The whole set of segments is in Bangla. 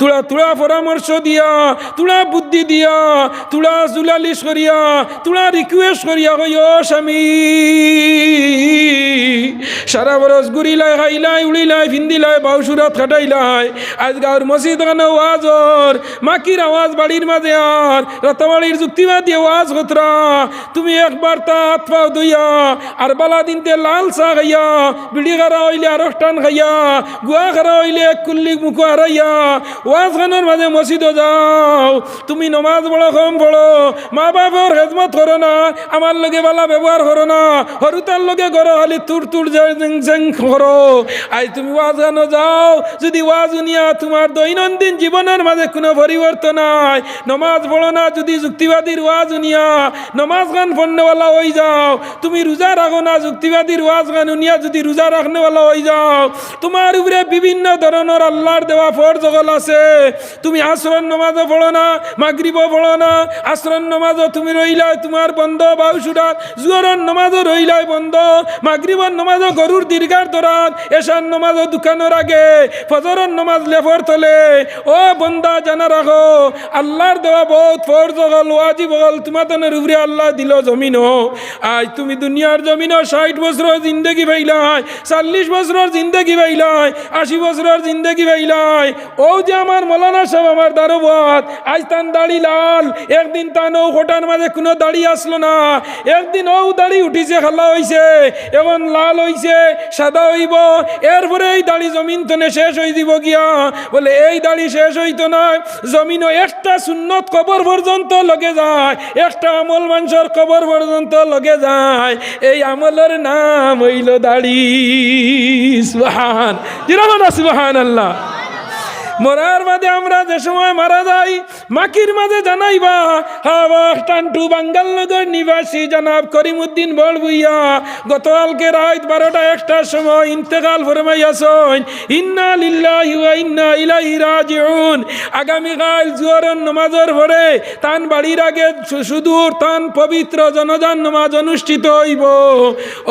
তুলা তুলা পরামর্শ দিয়া, তুলা বুদ্ধি দিয়া, তুলা জুলালিশ করিয়া, তুলা রিকোয়েস্ট করিয়া কইও স্বামী সারা বরস ঘুরিলাই, খাইলাই, উড়িলাই, ফিন্দিলাই, বাউসুরাত খাটাইলাই, আজ গাঁর মসজিদ খানে ওয়াজর মাকির আওয়াজ বাড়ির মাঝে আর রাতাবাড়ির যুক্তিবাদী আওয়াজ হতরা, তুমি একবার তা হাত পাও দইয়া আর বালা দিনতে লাল চা খাইয়া, বিড়ি খারা হইলে আর টান খাইয়া, গুয়া খারা হইলে এক কুল্লি মুখ হারাইয়া ওয়াজ খানোর মাঝে মসজিদও যাও। তুমি নমাজ বড় কম পড়ো, মা বাবার খেদমত করো না, আমার লগে বালা ব্যবহার করো না, হরুতার লগে করো খালি তুর তুর জেং করো। আজ তুমি ওয়াজ গানো যাও, যদি ওয়াজ শুনিয়া তোমার দৈনন্দিন জীবনের মাঝে কোনো পরিবর্তন নাই, নমাজ পড়ো না, যদি যুক্তিবাদীর ওয়াজ শুনিয়া নমাজ গান পড়নেওয়ালা হয়ে যাও, তুমি রোজা রাখো না, যুক্তিবাদীর ওয়াজ গান শুনিয়া যদি রোজা রাখনেওয়ালা হয়ে যাও, তোমার উপরে বিভিন্ন ধরনের আল্লাহর দেওয়া ফরজ সকল আছে। তুমি আসরের নমাজও পড়ো না, মাগরিবও পড়ো না, আসরের নমাজও তুমি রইলাই তোমার বন্ধ, বাউসুরাত জুহরের নমাজও রইলাই বন্ধ, মাগরিবের নমাজও গরুর দীর্ঘার দরাত, এশার নমাজও দোকানের আগে, ফজরের নমাজ লেফর তলে। ও বন্দা জানা রাখো, আল্লাহর দেওয়া বহুত ফরজ হল, ওয়াজিব হল, তোমাদের উপরে আল্লাহ দিল জমিনও। আজ তুমি দুনিয়ার জমিনও 60 বছরের জিন্দগি পাইলাই, 40 বছরের জিন্দগি পাইলাই, 80 বছরের জিন্দগি পাইলাই। ও যে আমার মৌলানা সাহেব আমার দারোয়াত, আজ তান দাড়ি লাল, একদিন তান ও কোটার মাঝে কোনো দাড়ি আসলো না, একদিন ও দাড়ি উঠিছে, খালা হইছে, এখন লাল হইছে, সাদা হইব, এরপরে এই দাড়ি জমিন তনে শেষ হয়ে দিব গিয়া। বলে এই দাড়ি শেষ হইতো না, জমিনও একটা সুন্নত কবর পর্যন্ত লগে যায়, একটা আমল মানুষের কবর পর্যন্ত লগে যায়, এই আমলের নাম হইল দাড়ি। সুবহান, সুবহান আল্লাহ। মরার মাঝে আমরা যে সময় মারা যাই, মাকির মাঝে জানাইবা টান্টু বাঙ্গালনগর নিবাসী জনাব করিমউদ্দিন বড়ভুইয়া গতকালকে রাত 12টা-1টার সময় ইন্তেকাল ফরমাইয়াছেন। ইন্না লিল্লাহি ওয়া ইন্না ইলাইহি রাজিউন। আগামীকাল জোহরের নামাজের পরে তান বাড়ির আগে সুদূর তান পবিত্র জনজান নামাজ অনুষ্ঠিত হইব।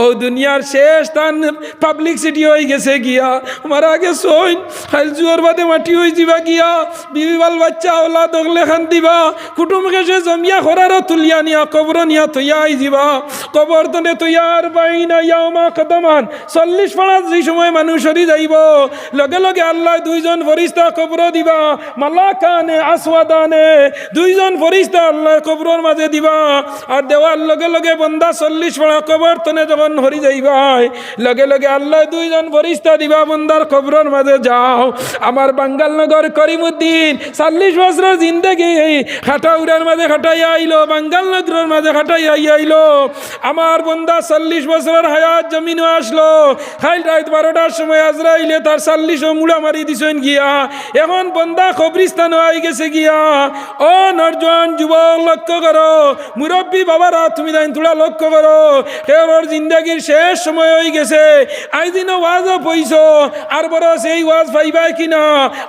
ও দুনিয়ার শেষ তান পাবলিসিটি হয়ে গেছে গিয়া, মারা গেছেন, খাইল জোহর বাদে মাটি হয়ে যাবা গিয়া, বিবি বাল বাচ্চা ওলা দগলে খান দিবা, কুটুম গেছে জমিয়া খরারও তুলিয়া নিয়া কবর নিয়া তৈয়া আই যাবা। কবর তনে তৈয়ার বাইনা ইয়ামা কদমান 40 পাড়া যে সময় মানুষ সরি যাইব, লগে লগে আল্লাহ 2জন ফরিস্তা কবর দিবা, মালাকানে আসওয়াদানে 2জন ফরিস্তা আল্লাহ কবরের মাঝে দিবা। আর দেওয়ার লগে লগে বন্দা 40 পাড়া কবর তনে যখন হরি যাইবাই, লগে লগে আল্লাহ 2জন ফরিস্তা দিবা, বন্দার কবরের মাঝে যাও। আমার বাঙ্গালনগর করিমউদ্দিন 40 বছরের জিন্দগি খাটাউড়ার মাঝে খাটাইয়া আইলো, বাঙ্গালনগরের মাঝে খাটাইয়া আইলো। আমার বন্দা 40 বছরের হায়াত জমিনও আসলো, খাইল রাত 12টার সময় আজরাইলে তার 40ও মুড়া মারি দিছেন গিয়া। এখন বন্দা কবরিস্তানও আই গেছে গিয়া। ও নরজওয়ান যুবক লক্ষ্য করো, মুরব্বী বাবারা তুমি তাই তোলা লক্ষ্য করো, কেউর জিন্দগির শেষ সময় হয়ে গেছে। আইদিনও ওয়াজও পইছো, আর বড় সেই ওয়াজ পাইবাই কিনা,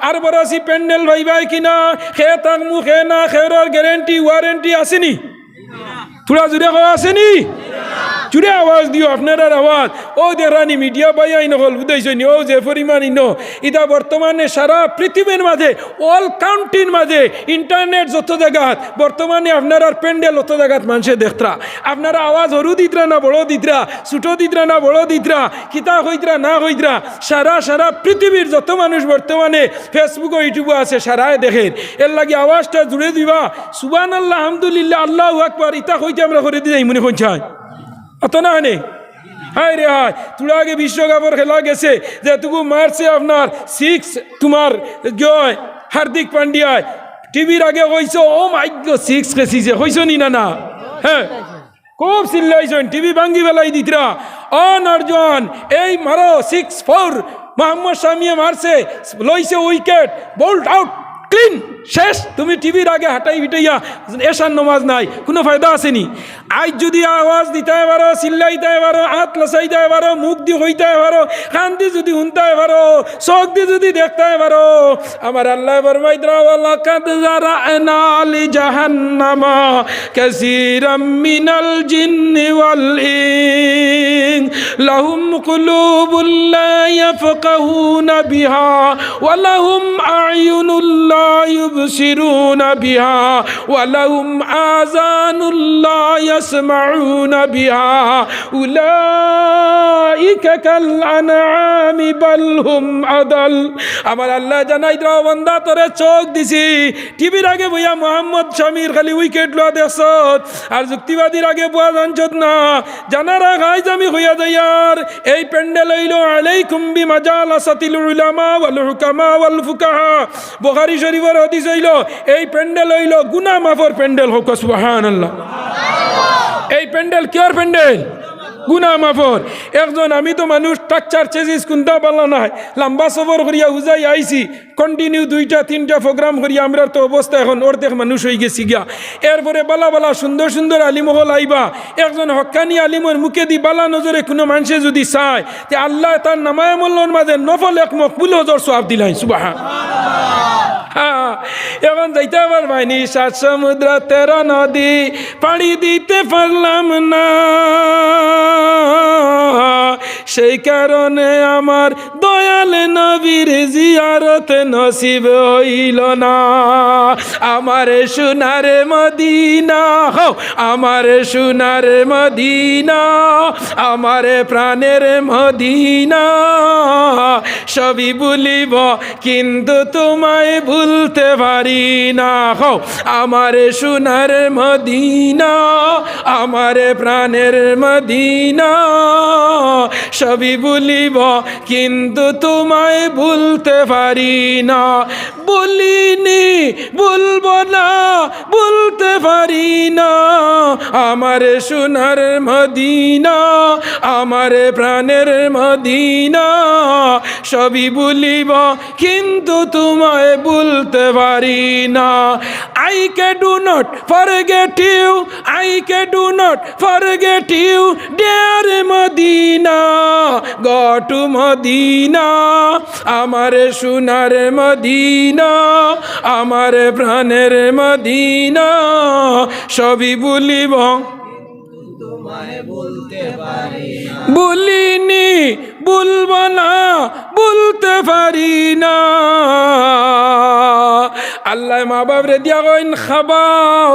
আর বড় সি প্যান্ডেল পাইবাই কিনা, খে তাক মুখে না খেউর গ্যারেন্টি ওয়ারেন্টি আসেনি? থোড়া জুড়ে খাওয়া আসেনি? জুড়ে আওয়াজ দিও আপনার আওয়াজ। ও দেখানি মিডিয়া বাইয়াই নকল বুঝাইছনি, ও যে পরিমাণ ইটা বর্তমানে সারা পৃথিবীর মাঝে অল কাউন্ট্রির মাঝে ইন্টারনেট যত জায়গাত বর্তমানে আপনার আর প্যান্ডেল অত জায়গাত মানুষে দেখতরা। আপনারা আওয়াজ হরু দিতরা না বড় দিতরা, ছোটো দিতরা না বড় দিতরা, কিতা হইতরা না হইতরা, সারা পৃথিবীর যত মানুষ বর্তমানে ফেসবুক ও ইউটিউবে আছে সারায় দেখেন। এর লাগে আওয়াজটা জুড়ে দিবা, সুবহানাল্লাহ, আলহামদুলিল্লাহ, আল্লাহু আকবার, ইতা হইতে আমরা করে দিই মনে করছেন অত না নে। হায় রে হায়, তুলা আগে বিশ্বকাপের খেলা গেছে, যেটুকু মারছে আপনার 6 তোমার জয় হার্দিক পান্ডিয়ায়, টিভির আগে হইছো ও মাই গড 6 খেসিছে, হইছো নি না না? হ্যাঁ, খুব চিল্লাইছেন, টিভি ভাঙ্গি বেলাই দিতরা। ও নরজন এই মারো 6-4, মোহাম্মদ শামিয়ে মারছে, লইছে উইকেট, বোল্ড আউট, ক্লিন, শেষ। তুমি টিভির আগে হাঁটাই বিটাইয়া এশার নামাজ নাই, কোনো ফায়দা আসেনি। আজ যদি আওয়াজ দিতে পারো, চিল্লাইতে পারো, হাত লসাইতে পারো, মুখ দিয়ে হইতে পারো, কান দিয়ে যদি শুনতে পারো, চোখ দিয়ে যদি দেখতে পারো, আমার আল্লাহ ফরমাইতরা ওয়ালাকাদ জারানা লি জাহান্নামা কাসীরাম মিনাল জিন্নি ওয়াল ইনস লাহুম কুলুবুল লা ইয়াফকাহুনা বিহা ওয়া লাহুম আ'য়ুনুল লা يبصرون بها ولهم آذان لا يسمعون بها أولئك كالأنعام بل هم أضل আমার আল্লাহ জানাই দাও বান্দা তোরে চোখ দিছি টিভির আগে বইয়া মোহাম্মদ শামির খালি উইকেট লওয়া দেখছ আর যুক্তিবাদীর আগে বয়া জানছত না জানারা গাইজ আমি হইয়া যাইয়ার এই প্যান্ডেল হইল আলাইকুম বিমাজালাসাতিল উলামা ওয়াল হুকামা ওয়াল ফুকাহা বুখারী শরীফের হাদিস হইল এই প্যান্ডেল হইল গুনাহ মাফর প্যান্ডেল হোক সুবহানাল্লাহ এই প্যান্ডেল কিয়ার প্যান্ডেল গুনাহ মাফর একজন আমি তো মানুষ স্ট্রাকচার চেজিস কোনটা পারলা নাই লম্বা সফর করিয়া উজাই আইছি কন্টিনিউ 2টা 3টা প্রোগ্রাম করিয়া আমরা তো অবস্থা এখন অর্ধেক মানুষ হয়ে গেছি গিয়া এরপরে বালা বালা সুন্দর সুন্দর আলিম হল আইবা একজন হক্কানি আলিমের মুখে দি বালা নজরে কোনো মানুষে যদি চায় তে আল্লাহ তার নামায় মল্লর মাঝে নফল এক মকবুল হজর সওয়াব দিলাই সুবহানাল্লাহ এখন যাইতে পারবাইনি 7 সমুদ্র 13 নদী পাড়ি দিতে পারলাম না সেই কারণে আমার দয়াল নবীর জিয়ারত নসিব হইল না আমার সোনার মদিনা হো আমার সোনার মদিনা আমার প্রাণের মদিনা সবই ভুলিব কিন্তু তোমায় ভুলতে পারি না হো আমার সোনার মদিনা আমার প্রাণের মদিনা সবই ভুলিব কিন্তু তোমায় ভুলতে পারি না বলিনি ভুলবো না ভুলতে পারি না আমার সোনার মদিনা আমার প্রাণের মদিনা সবই ভুলিব কিন্তু তোমায় ভুলতে পারি না I can do not forget you I can do not forget you dear Medina go to Medina আমার সোনার মদিনা আমার প্রাণের মদিনা সবই ভুলিব তোমায় বলতে পারি না বলিনি বলবো না বলতে পারি না আল্লাহ মা বাপ রে দিয়া কইন খাবাও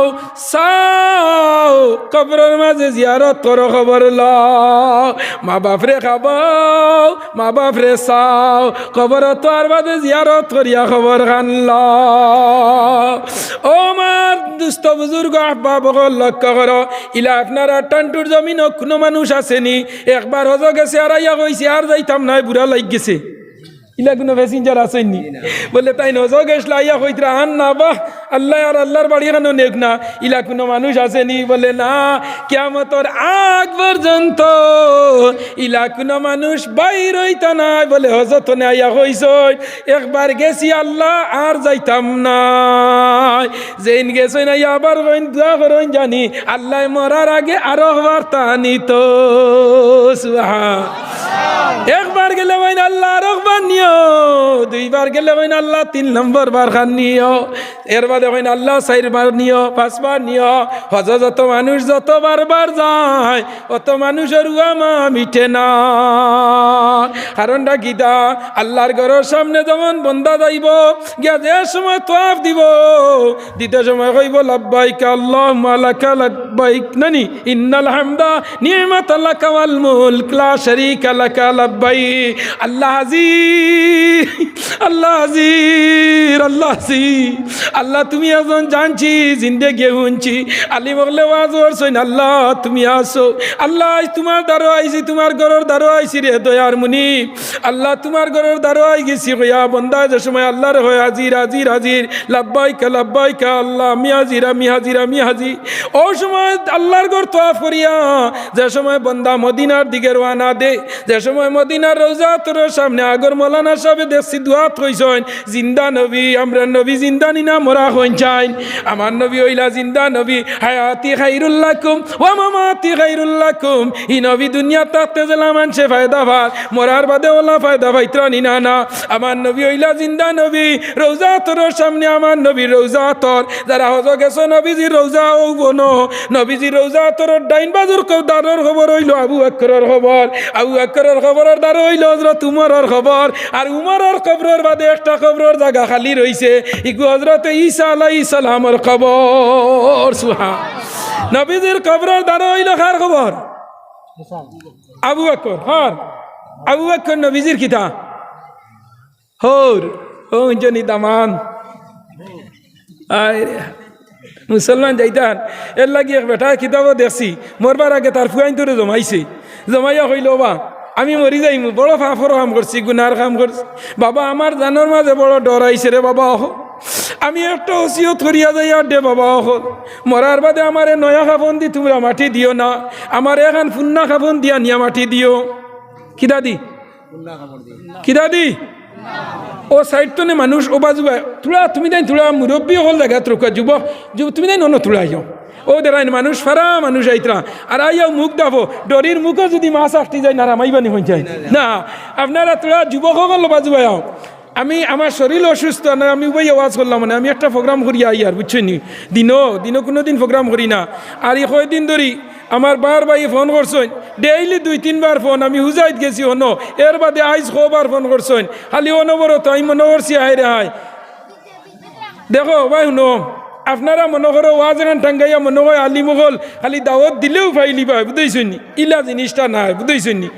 চাও কবরের মাঝে জিয়ারত করো খবর লও মা বাপ রে খাবাও মা বাপ রে চাও কবর তো আর বাদে জিয়ারত করিয়া খবর খান লও ও মার দুস্থ বুজুর্গ আহবাব লক্ষ্য করো ইলা আপনারা টানটুর জমিন কোনো মানুষ আসেনি একবার হজ গেছে আর আইয়া কইছে আর যাইতাম নাই বুড়া লাগ গেছে ইলা কোনো প্যাসেঞ্জার আসেননি বলে তাই নজ গেছলা ইয়া কইতরা আন না বাহ আল্লাহ আর আল্লাহর বাড়ি কেন নেক না ইলা কোনো মানুষ আসেনি বলে না কিয়ামতের আগ পর্যন্ত ইলা কোনো মানুষ বাইর হইতা না বলে হজরত নে আইয়া কইছ একবার গেছি আল্লাহ আর যাইতাম না যেইন গেছই না আবার কইন দোয়া করইন জানি আল্লাহ মরার আগে আরো একবার টানি তো সুবহান একবার গেলে কইন আল্লাহ আর একবার নিও দুইবার গেলে কইন আল্লাহ 3 নম্বর বার খান নিও এর বাদে কইন আল্লাহ 4 বার নিও 5 বার নিও হজ যত মানুষ যত বারবার যায় অত মানুষের উয়ামা মিটে না কারণটা কিতা আল্লাহর ঘরের সামনে যখন বান্দা যাইব গিয়া যে সময় তওয়াফ দিব দিতে সময় কইব লাব্বাইক আল্লাহুম্মা লাকা লাব্বাইক নানি ইন্নাল হামদা নি'মাতা লাকা ওয়াল মুলক লা শারীকা লাকা লাব্বাইক আল্লাহ আজিজ আল্লাহ আজিজ আল্লাহ আজিজ আল্লাহ তুমি এখন জানছি জিন্দেগি হুনছি আলী বগলে ওয়াজ করছেন আল্লাহ তুমি আসো আল্লাহ তোমার দ্বারা আইছি তোমার ঘরের দ্বারা আইছি রে দয়ার মুনি আল্লাহ তোমার ঘরের দ্বারা আই গেছি কইয়া বন্দা যে সময় আল্লাহর হয় হাজির হাজির হাজির লাব্বাইকা আল্লাহ আমি হাজির আমি হাজির আমি হাজির ও সময় আল্লাহর ঘর তওয়াফ করিয়া যে সময় বন্দা মদিনার দিকে রওনা দে যে সময় মদিনার রওজা তোর সামনে আগর মৌলানা সাহেব দেখছি দুয়াত কইছেন জিন্দা নবী আমরা নবী জিন্দা নিনা মরা হইন চাই আমার নবী হইলা জিন্দা নবী হায়াতি খাইরুল লাকুম ওয়া মামাতি খাইরুল লাকুম ই নবী দুনিয়া তাতে জেলা মানছে ফায়দা ভাত মরার বাদে ওলা ফায়দা ভাইত্রা নিনা না আমার নবী হইলা জিন্দা নবী রওজা তোর সামনে আমার নবী রওজা তোর যারা হজ গেছো নবীজি রওজা ও বনো নবীজি রওজা তোর ডাইন বাজুর দারর খবর হইল আবু বকরের খবর আবু বকর বকরের খবরের দ্বারা হইল হজরত উমরের খবর, আর উমরের কবরের বাদে একটা কবরের জায়গা খালি রইছে, ইগু হজরত ঈসা আলাইহিস সালামের খবর। সুবহান। নবীজির কবরের দ্বারা হইল কার খবর? আবু বকর। হর আবু বকর নবীজির কিতা হর ও জনি দামান আয় মুসলমান যাইতান এর লাগি এক বেটা কিতাবও দেখছি মরবার আগে তার ফুয়াইন তোরে জমাইছে, জমাইয়া হইল বা আমি মরি যাইমু, বড় ফাফর কাম করছি, গুনার কাম করছি, বাবা আমার জানোর মাঝে বড় ডর আইছে রে বাবা। আমি একটা ওসিয়ত করিয়া যাই আর দে বাবা, মরার বাদে আমার নয়া খাবন দি তোমরা মাটি দিও না, আমার এখন ফুন্না খাবন দিয়া নিয়া মাটি দিও। কি দাদি? কি দাদি? ও সাইড তো নে মানুষ ও বাজু তুলা তুমি তাই তুলা মুরব্বী হল জায়গা তোকা যুবক তুমি তাই নন তুলা আইও ও দেরাইন মানুষ ফারা মানুষ আইতরা আর আইয়াও মুখ দাবো ডরির মুখে যদি মাছ আটটি যায় না রামাইবানি হয়ে যায় না। আপনারা তোরা যুবক হল বাজু আও। আমি আমার শরীর অসুস্থ না, আমি ওই আওয়াজ করলাম মানে আমি একটা প্রোগ্রাম করি আই আর বুঝছেন নি, দিনও কোনো দিন প্রোগ্রাম করি না। আর এই কয়দিন ধরি আমার বার ভাই ফোন করছেন, ডেইলি 2-3 বার ফোন, আমি হুজাইত গেছি হন, এর বাদে আইজ কবার ফোন করছেন, খালি অনবরত আমি মনে করছি হাই রে হাই। দেখো ভাই শুনো, আপনারা মনে করো ওয়াজ এখান টাঙ্গাইয়া মনে হয় আলি মোগল খালি দাওয়াত দিলেও ফাইলি পায়, বুঝতেইছেন নি, ইলা জিনিসটা নাই, বুঝতেইছেন নি।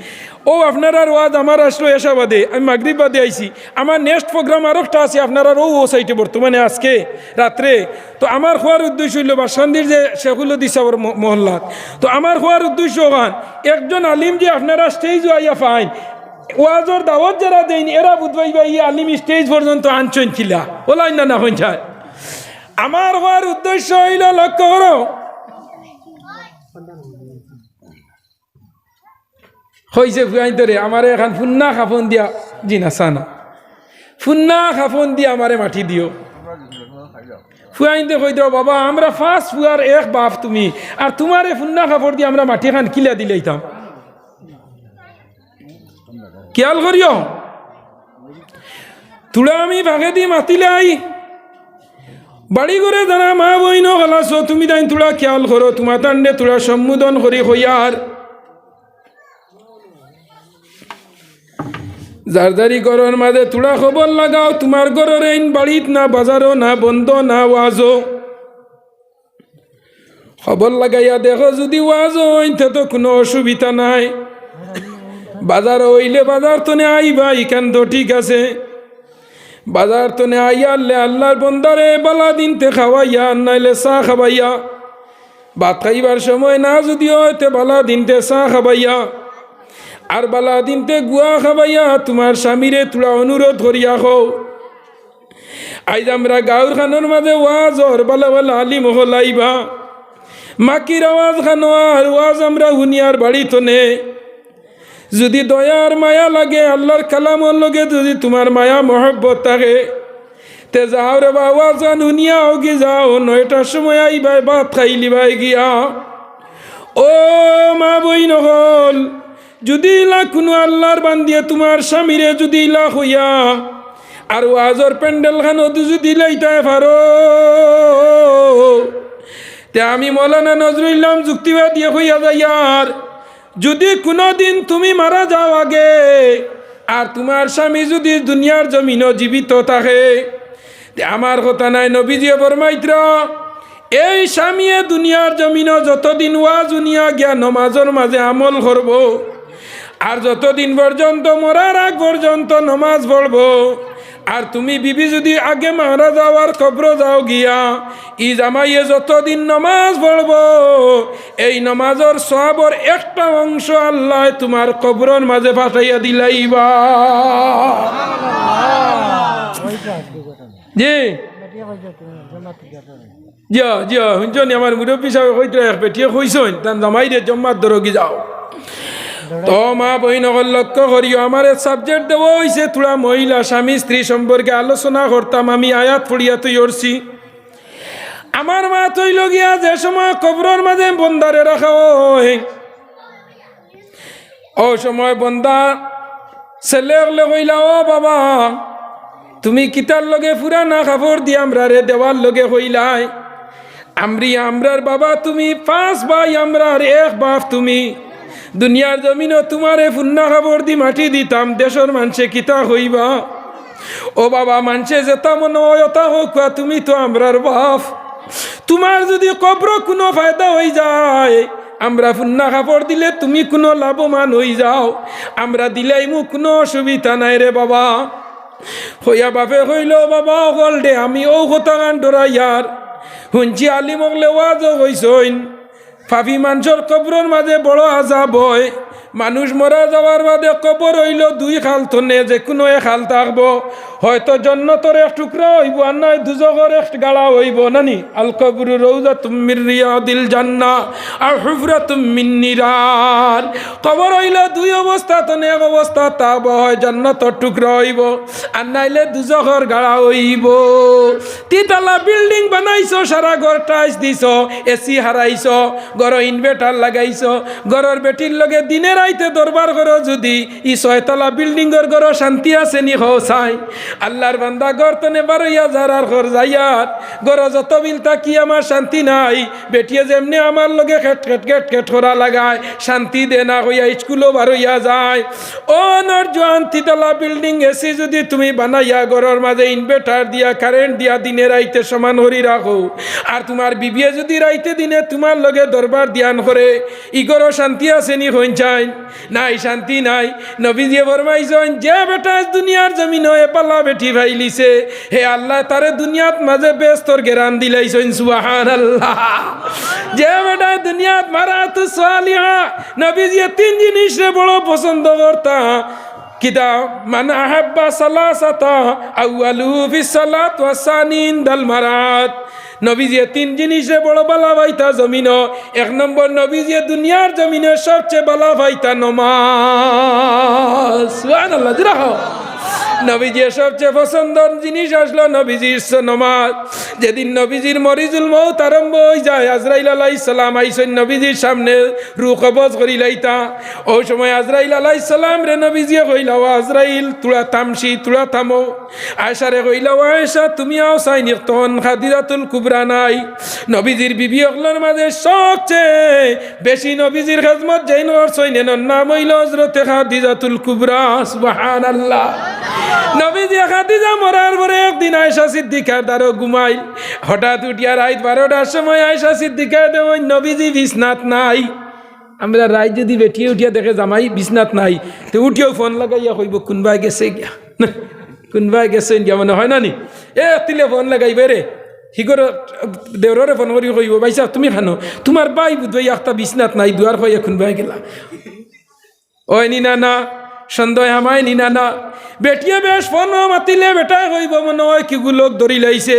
ও আপনার ওয়াজ আমার আসলো এসা বাদে, আমি মাগরিব বাদে আইছি, আমার নেক্সট প্রোগ্রাম আরও একটা আছে আপনার ও সাইটে বর্তমানে আজকে রাত্রে। তো আমার খোয়ার উদ্দেশ্য হইল বাসন্দির যে শেখুল দিসাবর মহল্লাত, তো আমার খোয়ার উদ্দেশ্য ওখান একজন আলিম যে আপনারা স্টেজ আইয়া ফাইন ওয়াজর দাওয়াত যারা দেয়নি এরা বুধবাইবা ই আলিম স্টেজ পর্যন্ত আনছেন খিলা ওলাই না না হইন। আমার হওয়ার উদ্দেশ্য হইল লক্ষ্য করো হয়েছে ফুয়াইন্তরে আমারে এখন ফুন্না খাফন দিয়া জিনা সানা ফুন্না খাফন দিয়া আমারে মাটি দিও। ফুয়াইনতে কই দাও বাবা আমরা 5 ফুয়ার এক বাপ তুমি, আর তোমারে ফুন্না খাফড় দিয়ে আমরা মাটি খান কিলা দিলাইতাম। খেয়াল করিও তুলা আমি ভাগে দি মাতিলাই বাড়ি করে জানা মা বইন হলাছো তুমি তাই তুলা খেয়াল করো, তোমার তান্ডে তুলা সম্বোধন করি হইয়ার জারদারি গরর মাঝে তুলা খবর লাগাও তোমার গরর আইন বাড়িত না বাজারও না বন্ধ না ওয়াজও খবর লাগাইয়া দেখো যদি ওয়াজও হইতে তো কোনো অসুবিধা নাই, বাজার হইলে বাজার তো নে আইবা ইখান তো ঠিক আছে, বাজার তো নে আইয়ালে আল্লাহর বন্দারে বালা দিনতে খাওয়াইয়া নাইলে চা খাবাইয়া, ভাত খাইবার সময় না যদি হইতে বালা দিনতে চা খাবাইয়া, আর বালা দিনতে গুয়া খাবাইয়া তোমার স্বামীরে তোরা অনুরোধ করিয়া খো। আইজ আমরা গাঁর খানোর মাঝে ওয়াজর বালা বালা আলিম হলাইবা মাকির আওয়াজ খানো আর ওয়াজ আমরা হুনিয়ার বাড়ি তো নে যদি দয়ার মায়া লাগে আল্লাহর কালামর লগে যদি তোমার মায়া মহব্বত থাকে তে যাও রে বাবা জান হুনিয়া হোগি যাও 9টার সময় আইবাই ভাত খাইলি ভাই গিয়া। ও মা বই নহল যদি ইলা কোনো আল্লাহর বান্দিয়ে তোমার স্বামীরে যদি ইলা হইয়া আর ওয়াজর প্যান্ডেল খানো যদি লাইতায় পারো তে আমি মৌলানা নজরুল ইসলাম যুক্তিবাদী হইয়া যাইয়ার যদি কোনো দিন তুমি মারা যাও আগে আর তোমার স্বামী যদি দুনিয়ার জমিনও জীবিত থাকে আমার কথা নাই নবীজি ফরমাইত্র এই স্বামীয়ে দুনিয়ার জমিনও যতদিন ওয়াজ উনিয়া গিয়া নমাজের মাঝে আমল করব আর যতদিন পর্যন্ত মরার আগ পর্যন্ত নমাজ পড়বো আর তুমি বিবি যদি আগে মারা যাওয়ার কবর যাও গিয়া ই জামাইয়ে যতদিন নমাজ পড়বো এই নমাজের সওয়াবের একটা অংশ আল্লাহ তোমার কবরের মাঝে পাঠাইয়া দিলাইবা। জি জিয়া জিয়া শুনছনি আমার মুরব্বী সাহেব কইতে এক পেটিয়ে কইছেন তার জামাইরে জম্মাত দরগি যাও। তো মা বহিনগর লক্ষ্য করিও আমার সাবজেক্ট দেওয়া হয়েছে তোরা মহিলা স্বামী স্ত্রী সম্পর্কে আলোচনা করতাম, আমি আয়াত পড়িয়া তুই করছি। আমার মা তৈল গিয়া যে সময় কবরের মাঝে বন্দারে রাখা হয় ও সময় বন্দা ছেলে কইলা ও বাবা তুমি কিতার লগে পুরানা কাপড় দিয়ে আমরা রে দেওয়ার লগে হইলাই আমরার বাবা তুমি 5 ভাই আমরার এক বাপ তুমি দুনিয়ার জমিনও তোমারে ফুন্না খবর দি মাটি দিতাম দেশের মানুষে কিতা হইবা ও বাবা মানুষে যেতা মনে হয় ওটা হোক তুমি তো আমরার বাপ তোমার যদি কবর কোনো ফায়দা হয়ে যায় আমরা ফুন্না কাপড় দিলে তুমি কোনো লাভবান হয়ে যাও আমরা দিলেই মুখ কোনো অসুবিধা নাই রে বাবা হইয়া বাপে হইল বাবা হল দে আমি ও কথা গান ডরাইয়ার শুনছি আলিম মগলে ওয়াজও হইসইন ফাফি মানুষের কবরের মাঝে বড় আজাব হয় মানুষ মরা যাওয়ার বাদে কবর হইল দুই খাল থনে যে কোনো এক খাল থাকবো হয়তো জন্নতর এক টুকরা হইব আর নয় দুজগর এক গাড়া হইব নানি আল কবরু রওজাতুম মির রিয়াদিল জান্নাহ আর হুফরাতুম মিন নিরার কবর হইল দুই অবস্থা থনে এক অবস্থা থাকবো হয় জান্নাতর টুকরা হইব আর নাইলে দুজগর গাড়া হইব তিনতলা বিল্ডিং বানাইছো সারা ঘর টাইলস দিছো এসি হারাইছো ঘর ইনভার্টার লাগাইছো ঘরের বেটির লগে দিনের আইতে দরবার করো যদি ই ছয়তলা বিল্ডিংয়ের ঘর শান্তি আছে নি হো চাই আল্লাহর বান্দা ঘর তনে 12,000 আর ঘর যাইয়ার ঘর যত বিল থাকি আমার শান্তি নাই বেটিয়ে যেমনি আমার লগে খেট খেট খেট খেট করা লাগায় শান্তি দে না হইয়া স্কুলও বারইয়া যায় ও নর জোয়ান তিনতলা বিল্ডিং এসি যদি তুমি বানাইয়া ঘরের মাঝে ইনভার্টার দিয়া কারেন্ট দিয়া দিনের আইতে সমান হরি রাখো আর তোমার বিবিয়ে যদি রাইতে দিনে তোমার লগে দরবার ধ্যান করে ইগরও শান্তি আছে নি হইন চাই নাই শান্তি নাই নবীজি ফরমাইছেন যে বেটা দুনিয়ার জমিন হয়ে পাল্লা বেটি ভাইলিছে হে আল্লাহ তারে দুনিয়াত মাঝে বেস্তর গেরান দিলাইছেন সুবহানাল্লাহ যে বেটা দুনিয়াত মারাতু সালিহা নবীজি তিন জিনিসে বড় পছন্দ করতা কিতা মান আহাব্বা সালাসাতা আউয়ালু ফিস সালাত ওয়া সানি ইনদাল মারাত নবীজি তিন জিনিসে বড় বালা ভাইতা জমিন এক নম্বর নবীজি দুনিয়ার জমিনে সবচেয়ে বালা ভাইতা নমাজ সুবহানাল্লাহ জিরাহ নবীজির সবচেয়ে পছন্দের জিনিস আসলো নবীজির নমাজ যেদিন নবীজির মরিজুল মউত আরম্ভ হয়ে যায় আজরাইল আলাইহিস সালাম আইসেন নবীজির সামনে রূহ কবজ করি লাইতা ওই সময় আজরাইল আলাইহিস সালাম রে নবীজি কইলা ও আজরাইল তুলা থামছি তুলা থামো আয়েশারে কইলা ও আয়েশা তুমি আও সাইনি তখন খাদিজাতুল কুবরা নাই নবীজির বিবি হকলার মাঝে সবচেয়ে বেশি নবীজির খিদমত যেই নরসইন নাম হইল হযরতে খাদিজাতুল কুবরা সুবহানাল্লাহ নবীজি খাদিজা মরার পরে একদিন আয়েশা সিদ্দিকার দ্বারা ঘুমাইল হঠাৎ উঠিয়া রাত 12টার সময় আয়েশা সিদ্দিকা দেওয়া নবীজি বিছনাত নাই আমরা রাত যদি বেটিয়ে উঠিয়া দেখে জামাই বিছনাত নাই তো উঠিও ফোন লাগাইয়া কইব কোনবাই গেছে গিয়া কোনবাই গেছে গিয়া মনে হয় না নি এ তিলে ফোন লাগাইবে রে হিগর দেওরে ফোন করি কইব ভাইসা তুমি খানো তোমার বাই বুধবাই একটা বিছনাত নাই দুয়ার হইয়া কোনবাই গেলা ওই নি না না সন্দেহ আমায় নিনা না বেটিয়ে বেশ ফোন মাতিলে বেটায় কইব মনে হয় কিগু লোক ধরি লাইছে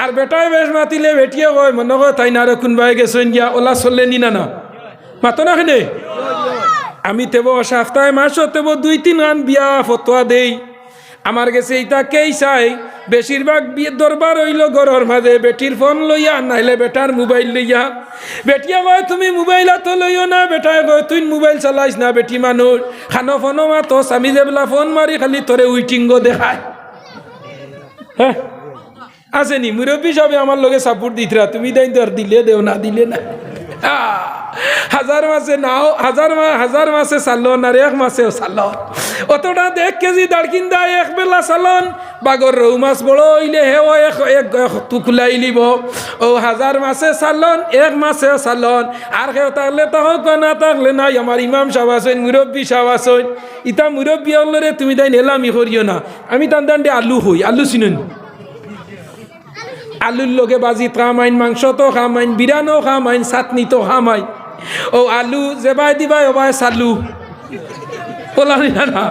আর বেটায় বেশ মাতিলে বেটিয়ে কয় মনে হয় তাই না রে কোনবাই গেছেন গিয়া ওলা চললে নিনা না মাতো না খেনে আমি তেব সপ্তাহে মাসও তেব 2-3 গান বিয়া ফতোয়া দেই আমার কাছে এইটা কেই চাই বেশিরভাগ বিয়ে দরবার হইল ঘরের মাঝে বেটির ফোন লইয়া নাইলে বেটার মোবাইল লইয়া বেটিয়া কয় তুমি মোবাইল তো লইও না বেটায় কয় তুই মোবাইল চালাইস না বেটি মানুষ খানো ফোনও মাতো আমি যেবেলা ফোন মারি খালি তোরে উইটিংগ দেখায় হ্যাঁ আসেনি মুরব্বী সবে আমার লগে সাপোর্ট দিতরা তুমি দেন তো দিলে দেও না দিলে না হাজার মাসে নাও হাজার মাসে চালন আর এক মাসেও চালন অতটা 1 কেজি দাড়কিন দেয় এক বেলা চালন বাগর রৌ মাছ বড় হইলে হেও এক টুকুলাই লিব ও হাজার মাসে চালন এক মাসেও চালন আর কেউ থাকলে তো হোক না থাকলে নাই আমার ইমাম সাহেব আছেন মুরব্বী সাহেব আছেন ইটা মুরব্বী হলরে তুমি তাই নেলামি করিও না আমি টান টান আলু হই আলু চিনুন আলুর লগে বাজি খামাইন মাংস তো খামাইন বিরানো খামাইন চাটনি তো খামাইন ও আলু যেবাই দিবাই ওবাই চালু বলানি না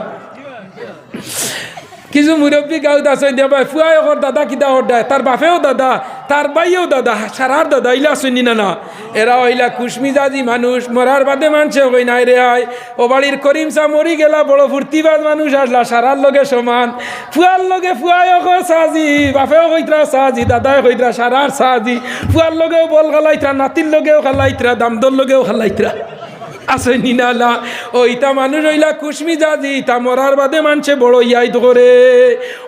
কিছু মুরব্বী গাঁৱত আছে দেবাই ফুয়াই ওর দাদা কিতা অর্ডায় তার বাপেও দাদা তার বাইও দাদা সারার দাদা ইলা শুনি না এরা ওইলা খুশমিজাজি মানুষ মরার বাদে মানছে ওই নাই রে আয় ও বাড়ির করিম চা মরি গেলা বড় ফুর্তিবাজ মানুষ আসলা সারার লগে সমান ফুয়ার লগে ফুয়াইও কো সাজি বাপেও কইতরা সাজি দাদাও কইতরা সারার সাজি ফুয়ার লগেও বল খালাইতরা নাতির লগেও খালাইতরা দামদর লগেও খালাইতরা আছে নিনালা ও ইতা মানুষ হইলা কুশমি জাজি ইতা মরার বাদে মানছে বড় ইয়াই ধরে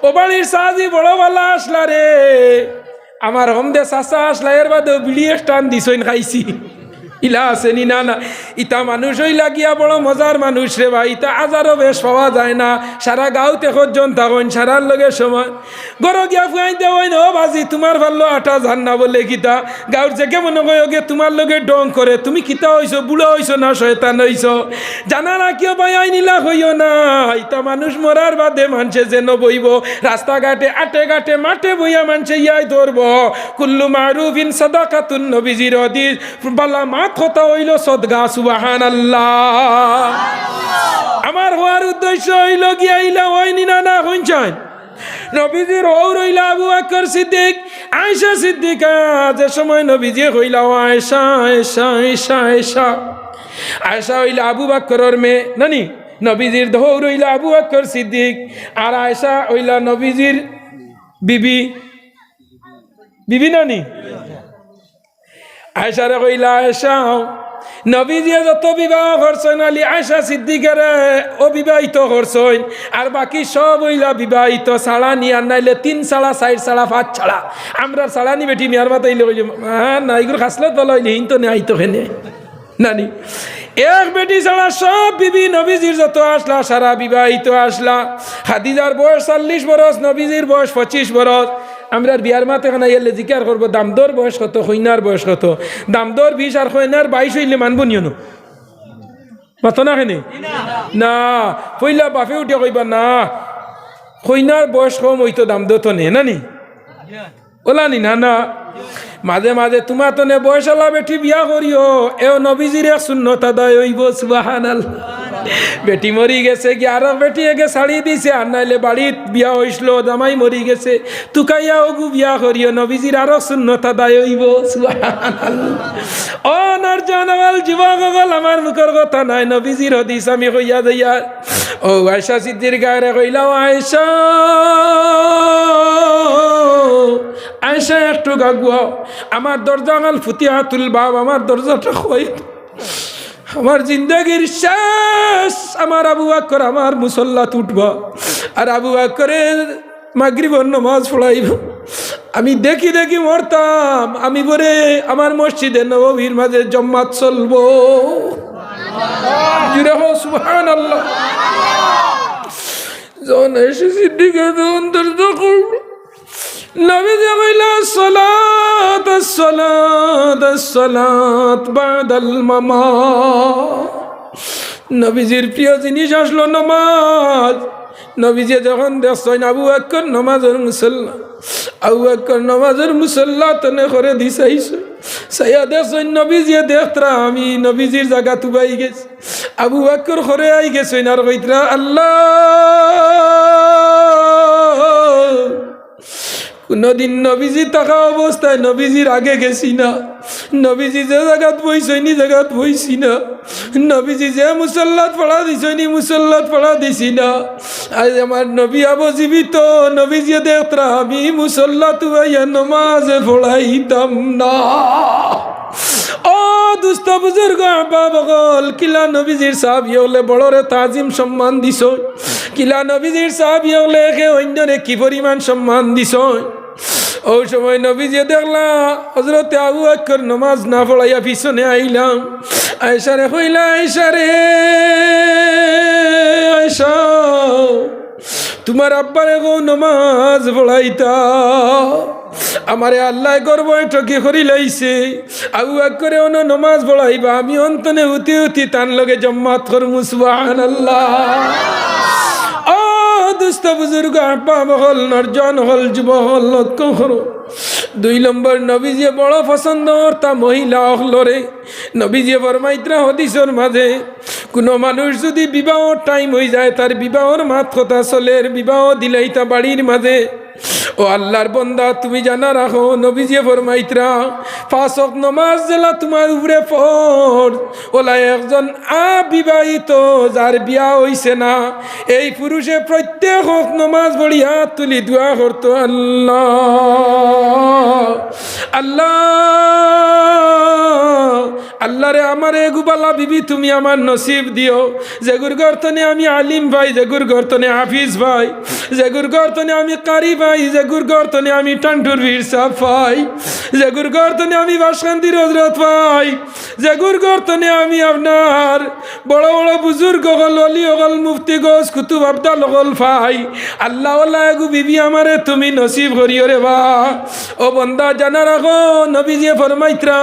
ও বাড়ির সাজি বড় বালা আসলা রে আমার হোমদে চাষা আসলা এর বাদেও বিড়িয়ে টান দিছইন খাইছি ইলা আসেনি না না ইতা মানুষ হই লাগিয়া বড় মজার মানুষ রে ভাই ইতা আজারও বেশ পাওয়া যায় না সারা গাঁওতে খোঁজন থাকুন সারার লগে সময় গরো গিয়া ফুয়াইতে হয় না ও বাজি তোমার ভালো আটা জান না বলে কিতা গাঁর যে কেমন কয়ে তোমার লগে ডং করে তুমি কিতা হইছো বুড়ো হইছো না শয়তান হইছো জানা না কেউ ভাই আইনিলা হইও না ইতা মানুষ মরার বাদে মানুষে যেন বইব রাস্তাঘাটে আটে ঘাটে মাঠে বইয়া মানুষে ইয়াই ধরব কুল্লু মারুফিন সাদাকাতুন নবীজির হাদিস বালা মা কথা হইল সদগা সুবহানাল্লাহ আমার হওয়ার উদ্দেশ্য হইল গিয়া ইলা হয়নি না না হইছেন নবীজির হৌর হইলা আবু বকর সিদ্দিক আয়েশা সিদ্দিকা যে সময় নবীজি হইলা আয়েশা আয়েশা আয়েশা আয়েশা আয়েশা হইলা আবু বকরের মেয়ে নানি নবীজির হৌর হইলা আবু বকর সিদ্দিক আর আয়েশা হইলা নবীজির বিবি বিবি নানি আয়েশারে কইলা আয়েশা নবীজি যত বিবাহ করছেন আলী আয়েশা সিদ্দিকের অবিবাহিত করছেন আর বাকি সব হইলা বিবাহিত ছাড়া নিয়ার নাইলে 3 ছাড়া 4 ছাড়া 5 ছাড়া আমরা ছাড়া নি বেটি মিয়ার মাতাইলে কইলে হ্যাঁ না এগুলো খাসলত ভালো হইলে হিন তো নেই তো হেনে নানি এক বেটি ছাড়া সব বিবি নবীজির যত আসলা সারা বিবাহিত আসলা খাদিজার বয়স 40 বরস নবীজির বয়স 25 বরস আমরা বিয়ার মাতে খানা এলে জিকার করবো দামদর বয়স কত কইনার বয়স কত দামদর 20 আর কইনার 22 হইলে মানব নিও না মাতো না কেনে না পইলা বাপে উঠে কইবা না কইনার বয়স কম হইতো দামদর তো নে নানি ওলানি না না মাঝে মাঝে তোমার তো নে বয়সালা বেটি বিয়া করিও এও নবীজির এক সুন্নত আদায় হইব সুবহানাল্লাহ বেটি মরি গেছে কি আর বেটি একে শাড়ি দিছে আর নাইলে বাড়িত বিয়া হইছিল জামাই মরি গেছে তুকাইয়া ওগু বিয়া করিও নবীজির আরো সুন্নত আদায় হইব সুবহানাল্লাহ ও নরজানওয়াল যুবকগল আমার মুখের কথা নাই নবীজির হাদিস আমি কইয়া যাইয়া ও আয়েশা সিদ্দির গায়রে কইলাও আয়েশা আয়েশা একটু গাগুয়া আমার দরজাগাল ফুতিয়াতুল বাব আমার দরজাটা কই আমার জিন্দগির শেষ আমার আবু বকর আমার মুসল্লাত উঠবা আর আবু বকরের মাগরিবের নামাজ পড়াইব আমি দেখি দেখি মরতাম আমি পরে আমার মসজিদে নববীর মাঝে জামাত চলবো জুড়ে হো সুবহানাল্লাহ যখন এসে সিদ্দিকের দরজা খুলল নবীজি কইলা সালাত সালাত সালাত বাদাল মামাত নবীজির প্রিয় জিনিস আসলো নামাজ নবীজি যখন দেখছেন আবু বকর নামাজের মুসল্লা আবু বকর নামাজের মুসল্লা তনে করে দিছাইছে সাইয়া দেখছেন নবীজি দেখতরা আমি নবীজির জায়গা তুবাই গেছি আবু বকর করে আই গেছেন আর কইতরা আল্লাহ কোনদিন নবীজি থাকা অবস্থায় নবীজির আগে গেছি না নবীজি যে জায়গাত বইছনি জায়গাত বইছি না নবীজি যে মুসল্লাত পড়া দিছনি মুসল্লাত পড়া দিছি না আজ আমার নবী আবো জীবিত নবীজি দেখতরা আমি মুসল্লাত হইয়া নমাজে পড়াইতাম না ও দুস্থ বুজুর্গ আব্বা বগল কিলা নবীজির সাহাবী হলে বড়রে তাজিম সম্মান দিছ কিলা নবীজির সাহাবী হলে কে অন্যরে কি পরিমাণ সম্মান দিছ ওই সময় নবীজি দেখলা হযরতে আবু বকর নামাজ না পড়াইয়া পিছনে আইলাম আয়েশারে কইলা আয়েশা রে আয়েশা তোমার আব্বারে গো নামাজ পড়াইতা আমারে আল্লাহ গর্ব ঠকি করি লাইছে আবু বকরে অন নামাজ পড়াইবা আমি অন্তনে উতি উতি তান লগে জামাত করমু সুবহানাল্লাহ ও দুস্থ বুজুর্গ আব্বা বহল নরজন হল যুব হল লক্ষ্য করো 2 নম্বর নবীজি বড় পছন্দ তা মহিলা হলরে নবীজি ফরমাইতরা হাদিসের মাঝে কোনো মানুষ যদি বিবাহ টাইম হয়ে যায় তার বিবাহর মাত কথা চলের বিবাহ দিলেই তা বাড়ির মাঝে ও আল্লাহর বন্দা তুমি জানা রাখো নবীজি ফরমাইতরা 5 ওয়াক্ত নামাজ জেলা তোমার উপরে পড় ওলা একজন বিবাহিত যার বিয়া হইছে না এই পুরুষে প্রত্যেক ওয়াক্ত নামাজ পড়িয়া তুলি দোয়া করতো আল্লাহ আল্লাহ আল্লাহ রে আমারে গুবালা বিবি তুমি আমার নসিব দিও যেগুর গর্তনে আমি আলিম ভাই যেগুর গর্তনে হাফিজ ভাই যেগুর গর্তনে আমি কারি ভাই যেগুর গর্তনে আমি টান্টুর বীর সাহ ভাই যেগুর গর্তনে আমি বাসকান্তির হযরত ভাই যে গুরগর্তনে আমি আপনার বড় বড় বুজুর্গ হল অলি হল মুফতি গোস কুতুব আবদাল হল ফাই আল্লাহ আল্লাহ বিবি আমারে তুমি নসিব করিও রে বা ও বন্দা জানা রাখো নবীজি ফরমাইত্রা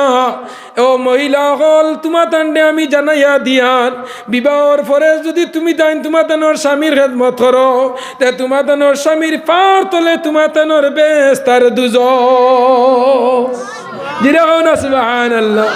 ও মহিলা হল তোমা তান্ডে আমি জানাইয়া দিয়ান বিবাহর পরে যদি তুমি তাইন তোমা তানোর স্বামীর খেদমত করো তে তোমা তানোর স্বামীর পার তলে তোমা তানোর বেশ তার দুজ জিরা না সুবহানাল্লাহ।